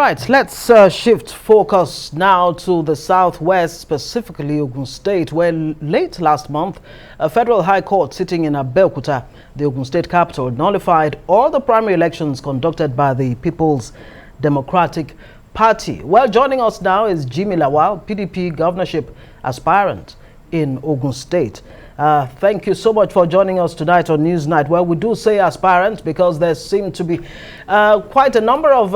right, let's shift focus now to the southwest, specifically Ogun State, where late last month, a federal high court sitting in Abeokuta, the Ogun State capital, nullified all the primary elections conducted by the People's Democratic Party. Well, joining us now is Jimi Lawal, PDP governorship aspirant in Ogun State. Thank you so much for joining us tonight on Newsnight. Well, we do say aspirant because there seem to be quite a number of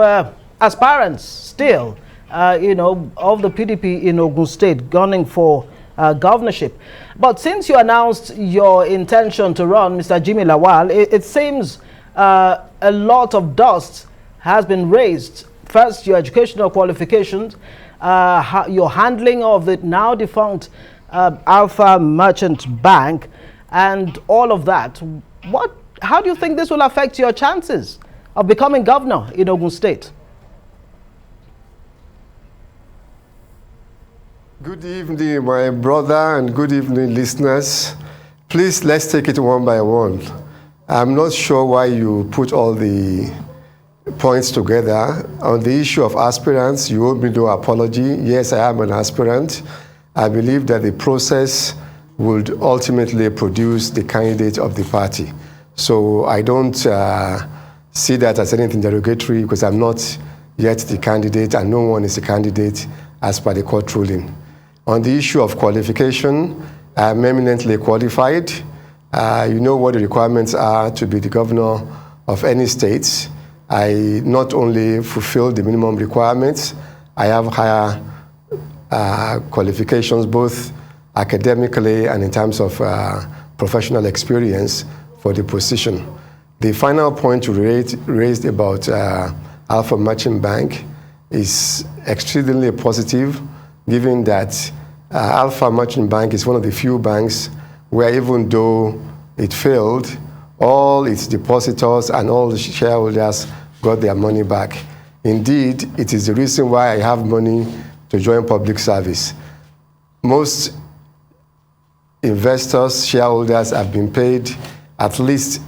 aspirants still, of the PDP in Ogun State gunning for governorship. But since you announced your intention to run, Mr. Jimi Lawal, it seems a lot of dust has been raised. First, your educational qualifications, your handling of the now defunct Alpha Merchant Bank, and all of that. How do you think this will affect your chances of becoming governor in Ogun State? Good evening, my brother, and good evening, listeners. Please, let's take it one by one. I'm not sure why you put all the points together. On the issue of aspirants, you owe me no apology. Yes, I am an aspirant. I believe that the process would ultimately produce the candidate of the party. So I don't see that as anything derogatory because I'm not yet the candidate and no one is a candidate as per the court ruling. On the issue of qualification, I'm eminently qualified. You know what the requirements are to be the governor of any state. I not only fulfill the minimum requirements, I have higher qualifications, both academically and in terms of professional experience for the position. The final point you raised about Alpha Merchant Bank is extremely positive, given that Alpha Merchant Bank is one of the few banks where, even though it failed, all its depositors and all the shareholders got their money back. Indeed, it is the reason why I have money to join public service. Most investors, shareholders have been paid at least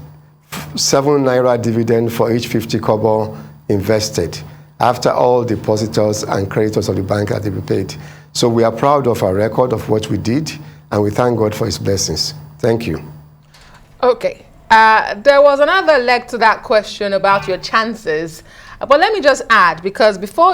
7 naira dividend for each 50 kobo invested after all depositors and creditors of the bank have been paid. So we are proud of our record of what we did, and we thank God for his blessings. Thank you. Okay. There was another leg to that question about your chances. But let me just add, because before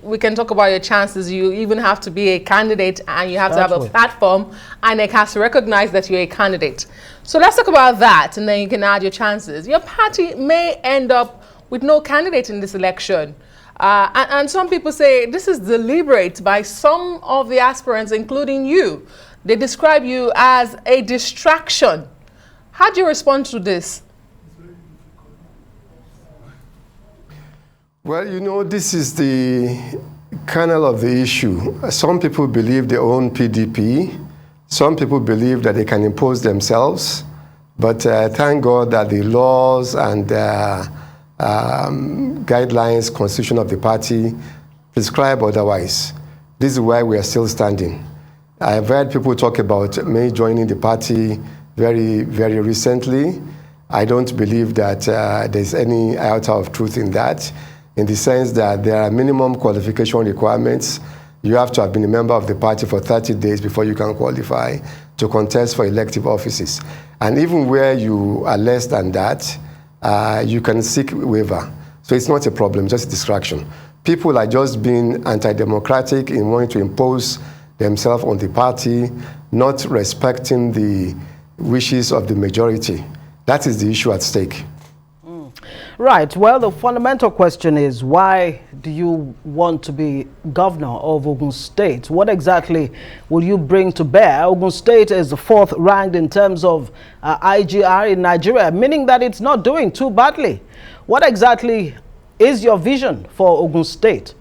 we can talk about your chances, you even have to be a candidate and you have to have a platform, and it has to recognize that you're a candidate. So let's talk about that, and then you can add your chances. Your party may end up with no candidate in this election. And some people say this is deliberate by some of the aspirants, including you. They describe you as a distraction. How do you respond to this? Well, this is the kernel of the issue. Some people believe they own PDP. Some people believe that they can impose themselves. But thank God that the laws and guidelines, constitution of the party prescribe otherwise. This is why we are still standing. I have heard people talk about me joining the party very, very recently. I don't believe that there's any iota of truth in that, in the sense that there are minimum qualification requirements. You have to have been a member of the party for 30 days before you can qualify to contest for elective offices. And even where you are less than that, you can seek waiver. So it's not a problem, just a distraction. People are just being anti-democratic in wanting to impose themselves on the party, not respecting the wishes of the majority. That is the issue at stake. Right. Well, the fundamental question is, why do you want to be governor of Ogun State? What exactly will you bring to bear? Ogun State is the 4th ranked in terms of IGR in Nigeria, meaning that it's not doing too badly. What exactly is your vision for Ogun State?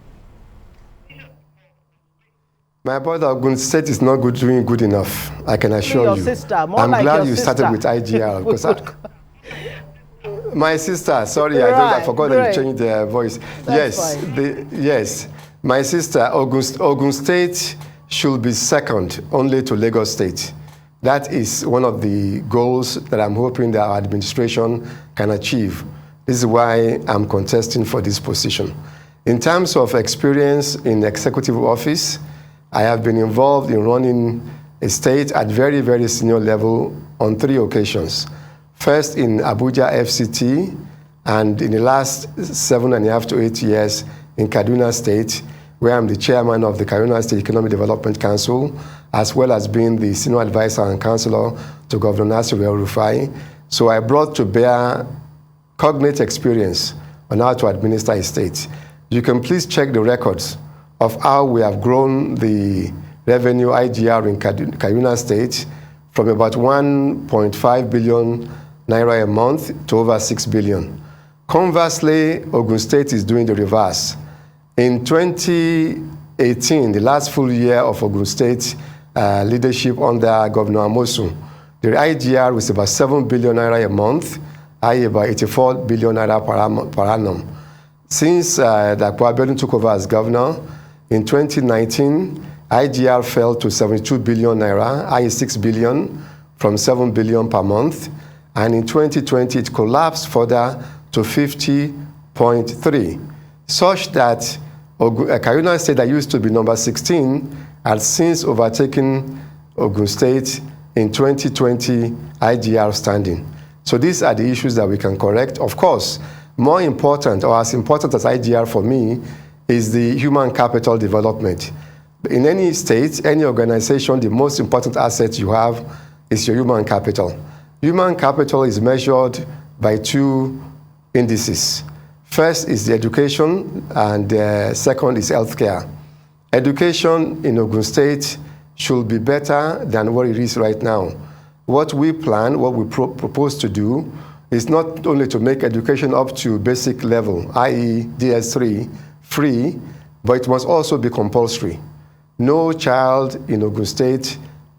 My brother, Ogun State is not doing good enough, I can assure you. Sister, more I'm like glad your you sister. started with IGR. Because my sister, sorry, Right, I forgot that you changed the voice. That's Yes, my sister, Ogun State should be second only to Lagos State. That is one of the goals that I'm hoping that our administration can achieve. This is why I'm contesting for this position. In terms of experience in executive office, I have been involved in running a state at very, very senior level on 3 occasions. First in Abuja FCT, and in the last 7.5 to 8 years in Kaduna State, where I'm the chairman of the Kaduna State Economic Development Council, as well as being the senior advisor and counselor to Governor Nasir El-Rufai. So I brought to bear cognate experience on how to administer a state. You can please check the records of how we have grown the revenue IGR in Kaduna State from about 1.5 billion naira a month to over 6 billion. Conversely, Ogun State is doing the reverse. In 2018, the last full year of Ogun State leadership under Governor Amosun, the IGR was about 7 billion naira a month, i.e. about 84 billion naira per annum. Since Dr. Abiodun took over as governor, in 2019, IGR fell to 72 billion naira, i.e. 6 billion from 7 billion per month. And in 2020, it collapsed further to 50.3, such that Kaduna State, that used to be number 16, has since overtaken Ogun State in 2020 IGR standing. So these are the issues that we can correct. Of course, more important, or as important as IGR for me, is the human capital development. In any state, any organization, the most important asset you have is your human capital. Human capital is measured by 2 indices. First is the education, and second is healthcare. Education in Ogun State should be better than what it is right now. What we plan, what we propose to do, is not only to make education up to basic level, i.e. DS3, free, but it must also be compulsory. No child in Ogun State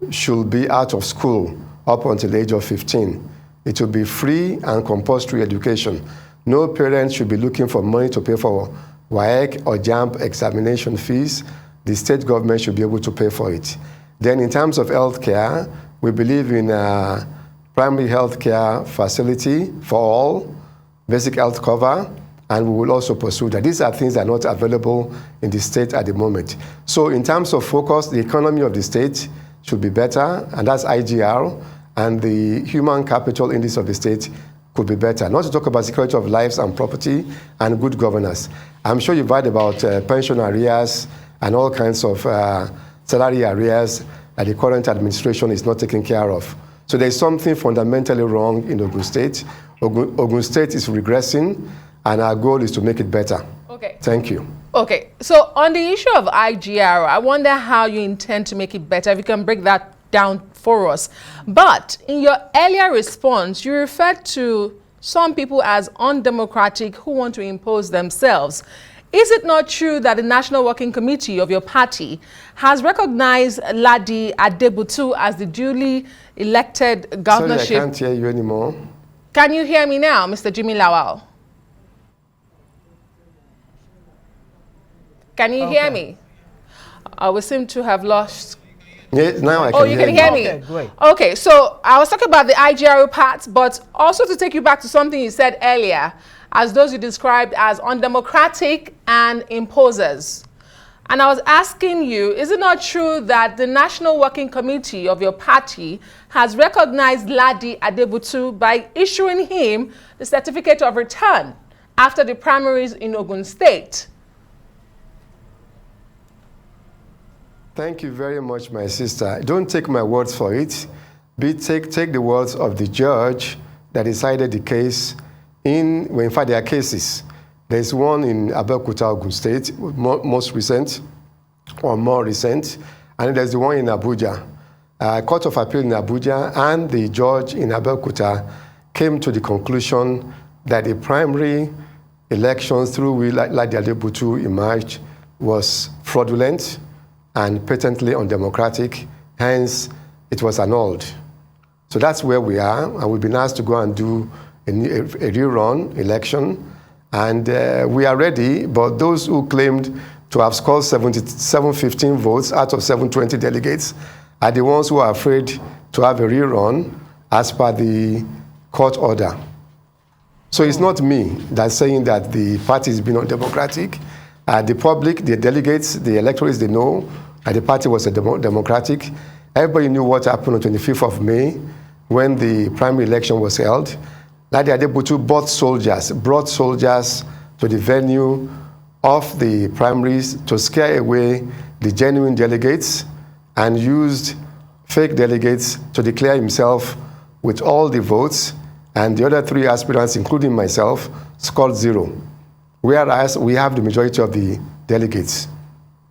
should be out of school up until the age of 15. It will be free and compulsory education. No parent should be looking for money to pay for WAEC or JAMB examination fees. The state government should be able to pay for it. Then in terms of healthcare, we believe in a primary healthcare facility for all, basic health cover, and we will also pursue that. These are things that are not available in the state at the moment. So in terms of focus, the economy of the state should be better, and that's IGR, and the human capital index of the state could be better. Not to talk about security of lives and property and good governance. I'm sure you've heard about pension arrears and all kinds of salary arrears that the current administration is not taking care of. So there's something fundamentally wrong in Ogun State. Ogun State is regressing, and our goal is to make it better. Okay. Thank you. Okay, so on the issue of IGR, I wonder how you intend to make it better. If you can break that down for us. But in your earlier response, you referred to some people as undemocratic who want to impose themselves. Is it not true that the National Working Committee of your party has recognized Ladi Adebutu as the duly elected governorship? Sorry, I can't hear you anymore. Can you hear me now, Mr. Jimi Lawal? Can you hear me? We seem to have lost. Yeah, now I can hear you. Oh, you can hear me? Okay, great. Okay, so I was talking about the IGR part, but also to take you back to something you said earlier, as those you described as undemocratic and imposers. And I was asking you, is it not true that the National Working Committee of your party has recognized Ladi Adebutu by issuing him the certificate of return after the primaries in Ogun State? Thank you very much, my sister. Don't take my words for it. Take the words of the judge that decided the case well, in fact, there are cases. There's one in Abeokuta, Ogun State, most recent, or more recent, and there's the one in Abuja. Court of Appeal in Abuja and the judge in Abeokuta came to the conclusion that the primary elections through which Ladi Adebutu emerged was fraudulent and patently undemocratic, hence it was annulled. So that's where we are, and we've been asked to go and do a rerun election, and we are ready, but those who claimed to have scored 715 votes out of 720 delegates are the ones who are afraid to have a rerun as per the court order. So it's not me that's saying that the party is being undemocratic. The public, the delegates, the electorates, they know that the party was a democratic. Everybody knew what happened on 25th of May when the primary election was held. Nadia Adebutu brought soldiers to the venue of the primaries to scare away the genuine delegates and used fake delegates to declare himself with all the votes, and the other 3 aspirants, including myself, scored 0, whereas we have the majority of the delegates.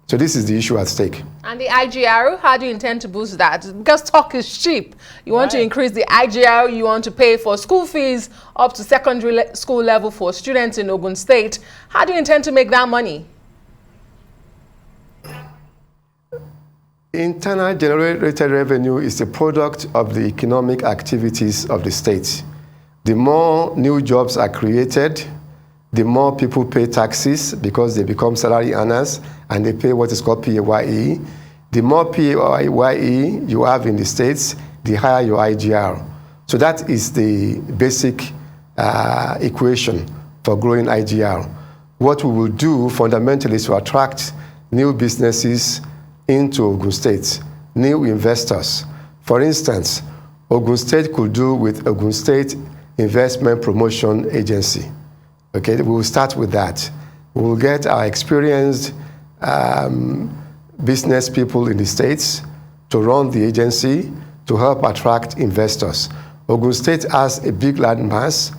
So this is the issue at stake. And the IGR, how do you intend to boost that? Because talk is cheap. You want to increase the IGR, you want to pay for school fees up to secondary school level for students in Ogun State. How do you intend to make that money? Internal generated revenue is a product of the economic activities of the state. The more new jobs are created, the more people pay taxes because they become salary earners and they pay what is called PAYE. The more PAYE you have in the states, the higher your IGR. So that is the basic equation for growing IGR. What we will do fundamentally is to attract new businesses into Ogun State, new investors. For instance, Ogun State could do with Ogun State Investment Promotion Agency. Okay, we will start with that. We will get our experienced business people in the states to run the agency to help attract investors. Ogun State has a big land mass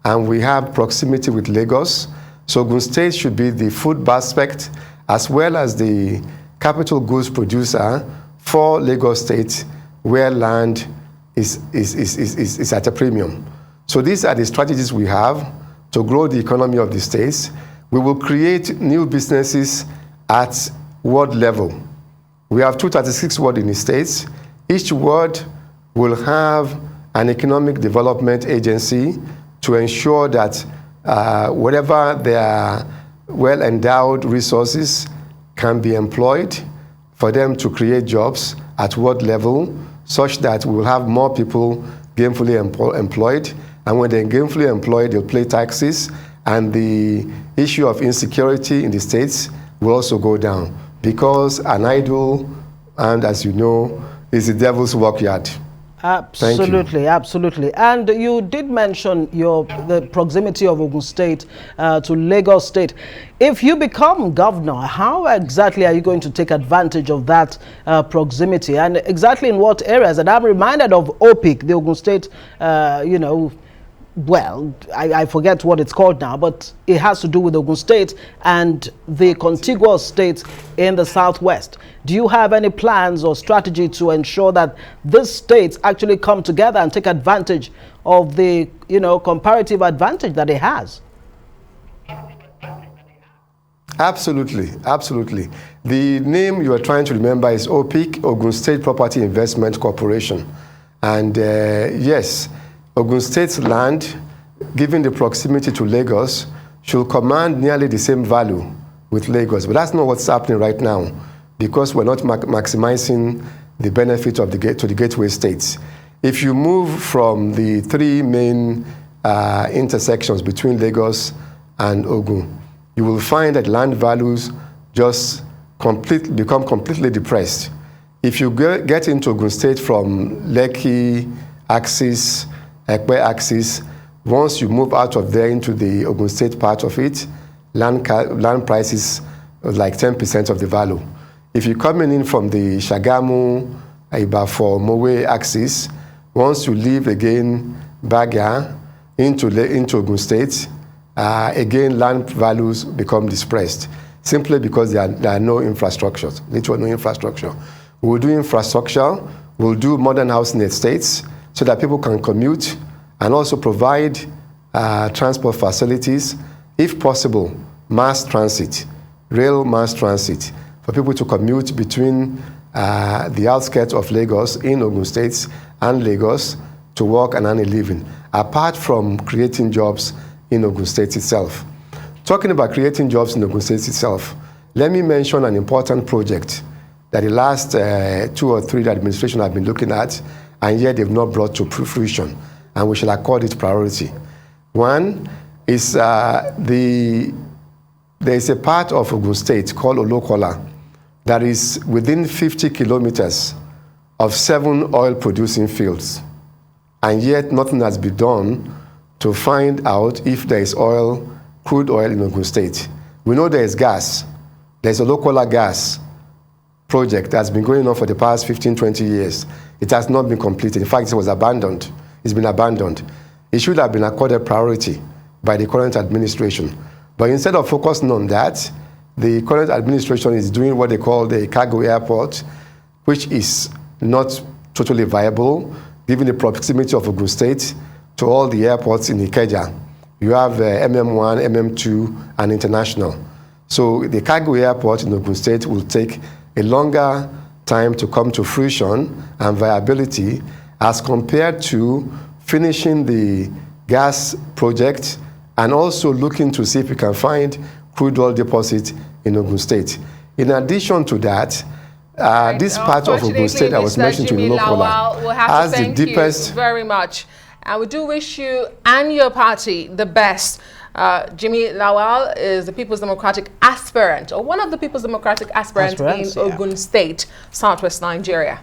and we have proximity with Lagos. So Ogun State should be the food basket as well as the capital goods producer for Lagos State, where land is at a premium. So these are the strategies we have to grow the economy of the states. We will create new businesses at ward level. We have 236 wards in the states. Each ward will have an economic development agency to ensure that whatever their well-endowed resources can be employed for them to create jobs at ward level, such that we will have more people gainfully employed. And when they're gainfully employed, they'll pay taxes, and the issue of insecurity in the states will also go down, because an idle, and as you know, is the devil's workyard. Absolutely, absolutely. And you did mention the proximity of Ogun State to Lagos State. If you become governor, how exactly are you going to take advantage of that proximity, and exactly in what areas? And I'm reminded of OPIC, the Ogun State, well, I forget what it's called now, but it has to do with Ogun State and the contiguous states in the southwest. Do you have any plans or strategy to ensure that these states actually come together and take advantage of the, comparative advantage that it has? Absolutely, absolutely. The name you are trying to remember is OPIC, Ogun State Property Investment Corporation. And yes, Ogun State's land, given the proximity to Lagos, should command nearly the same value with Lagos. But that's not what's happening right now, because we're not maximizing the benefit of to the gateway states. If you move from the 3 main intersections between Lagos and Ogun, you will find that land values just become completely depressed. If you get into Ogun State from Lekki axis, Ekpe axis, once you move out of there into the Ogun State part of it, land prices are like 10% of the value. If you're coming in from the Shagamu, Ibafo, Mowe axis, once you leave again Baga into Ogun State, again land values become depressed, simply because there are no infrastructure, literally no infrastructure. We'll do infrastructure, we'll do modern housing estates, so that people can commute, and also provide transport facilities, if possible, mass transit, rail mass transit, for people to commute between the outskirts of Lagos in Ogun State and Lagos to work and earn a living, apart from creating jobs in Ogun State itself. Talking about creating jobs in Ogun State itself, let me mention an important project that the last 2 or 3 administrations have been looking at, and yet they've not brought to fruition, and we shall accord it priority. One is the there is a part of Ogun State called Olokola that is within 50 kilometers of 7 oil-producing fields, and yet nothing has been done to find out if there is oil, crude oil in Ogun State. We know there is gas. There's a Olokola gas project that's been going on for the past 15, 20 years. It has not been completed. In fact, it was abandoned. It's been abandoned. It should have been accorded priority by the current administration. But instead of focusing on that, the current administration is doing what they call the cargo airport, which is not totally viable, given the proximity of Ogun State to all the airports in Ikeja. You have MM1, MM2, and international. So the cargo airport in Ogun State will take a longer time to come to fruition and viability as compared to finishing the gas project and also looking to see if we can find crude oil deposit in Ogun State. In addition to that, this part of Ogun State I was mentioning to Jimi Lawal has the deepest. You very much. And we do wish you and your party the best. Jimi Lawal is the People's Democratic aspirant, or one of the People's Democratic aspirants in Ogun State, Southwest Nigeria.